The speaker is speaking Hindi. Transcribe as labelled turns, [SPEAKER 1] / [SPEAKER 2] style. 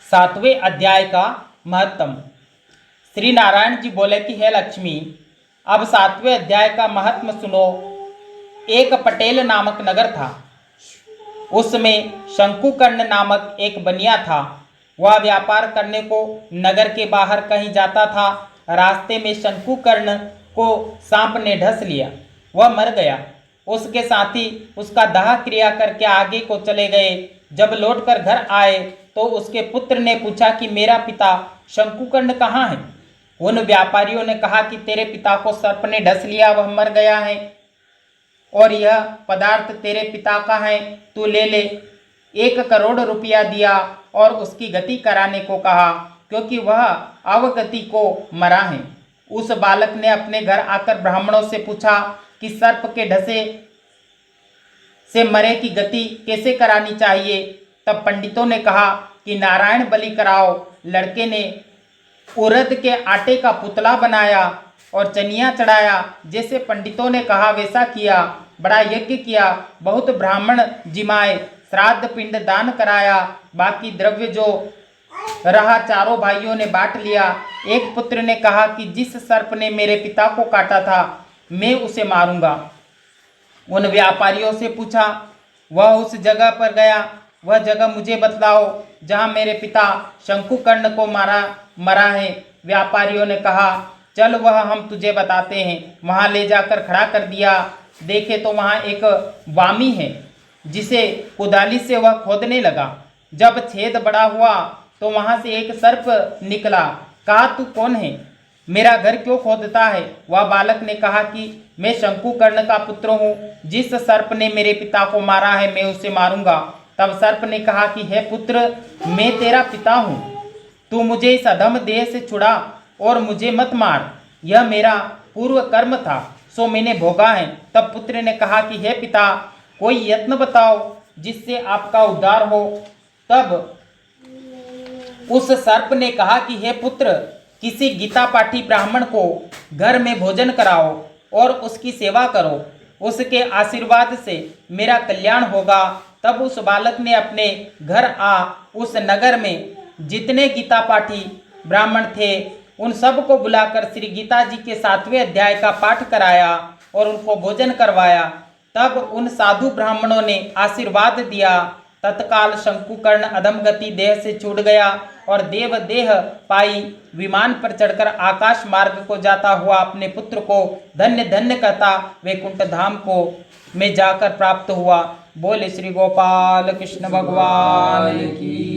[SPEAKER 1] सातवें अध्याय का महत्तम। श्री नारायण जी बोले कि हे लक्ष्मी, अब सातवें अध्याय का महत्म सुनो। एक पटेल नामक नगर था। उसमें शंकुकर्ण नामक एक बनिया था। वह व्यापार करने को नगर के बाहर कहीं जाता था। रास्ते में शंकुकर्ण को सांप ने ढस लिया। वह मर गया। उसके साथी उसका दाह क्रिया करके आगे को चले गए। जब लौटकर घर आए तो उसके पुत्र ने पूछा कि मेरा पिता शंकुकर्ण कहाँ है। उन व्यापारियों ने कहा कि तेरे पिता को सर्प ने ढस लिया, वह मर गया है और यह पदार्थ तेरे पिता का है, तू ले ले। 1 करोड़ रुपया दिया और उसकी गति कराने को कहा, क्योंकि वह अवगति को मरा है। उस बालक ने अपने घर आकर ब्राह्मणों से पूछा कि सर्प के ढसे से मरे की गति कैसे करानी चाहिए। तब पंडितों ने कहा कि नारायण बलि कराओ। लड़के ने उड़द के आटे का पुतला बनाया और चनिया चढ़ाया। जैसे पंडितों ने कहा वैसा किया। बड़ा यज्ञ किया, बहुत ब्राह्मण जिमाए, श्राद्ध पिंड दान कराया। बाकी द्रव्य जो रहा चारों भाइयों ने बांट लिया। एक पुत्र ने कहा कि जिस सर्प ने मेरे पिता को काटा था मैं उसे मारूंगा। उन व्यापारियों से पूछा, वह उस जगह पर गया, वह जगह मुझे बतलाओ जहां मेरे पिता शंकुकर्ण को मरा है। व्यापारियों ने कहा, चल वह हम तुझे बताते हैं। वहां ले जाकर खड़ा कर दिया। देखे तो वहां एक वामी है, जिसे कुदाली से वह खोदने लगा। जब छेद बड़ा हुआ तो वहां से एक सर्प निकला। कहा, तू कौन है, मेरा घर क्यों खोदता है। वह बालक ने कहा कि मैं शंकुकर्ण का पुत्र हूँ। जिस सर्प ने मेरे पिता को मारा है मैं उसे मारूंगा। तब सर्प ने कहा कि हे पुत्र, मैं तेरा पिता हूँ, तू मुझे इस अधम देह से छुड़ा और मुझे मत मार। यह मेरा पूर्व कर्म था, सो मैंने भोगा है। तब पुत्र ने कहा कि हे पिता, कोई यत्न बताओ जिससे आपका उद्धार हो। तब उस सर्प ने कहा कि हे पुत्र, किसी गीता पाठी ब्राह्मण को घर में भोजन कराओ और उसकी सेवा करो, उसके आशीर्वाद से मेरा कल्याण होगा। तब उस बालक ने अपने घर उस नगर में जितने गीता पाठी ब्राह्मण थे उन सबको बुलाकर श्री गीता जी के 7वें अध्याय का पाठ कराया और उनको भोजन करवाया। तब उन साधु ब्राह्मणों ने आशीर्वाद दिया। तत्काल शंकुकर्ण अधमगति देह से छूट गया और देव देह पाई विमान पर चढ़कर आकाश मार्ग को जाता हुआ अपने पुत्र को धन्य धन्य कहता वैकुंठ धाम को में जाकर प्राप्त हुआ। बोले श्री गोपाल कृष्ण भगवान की।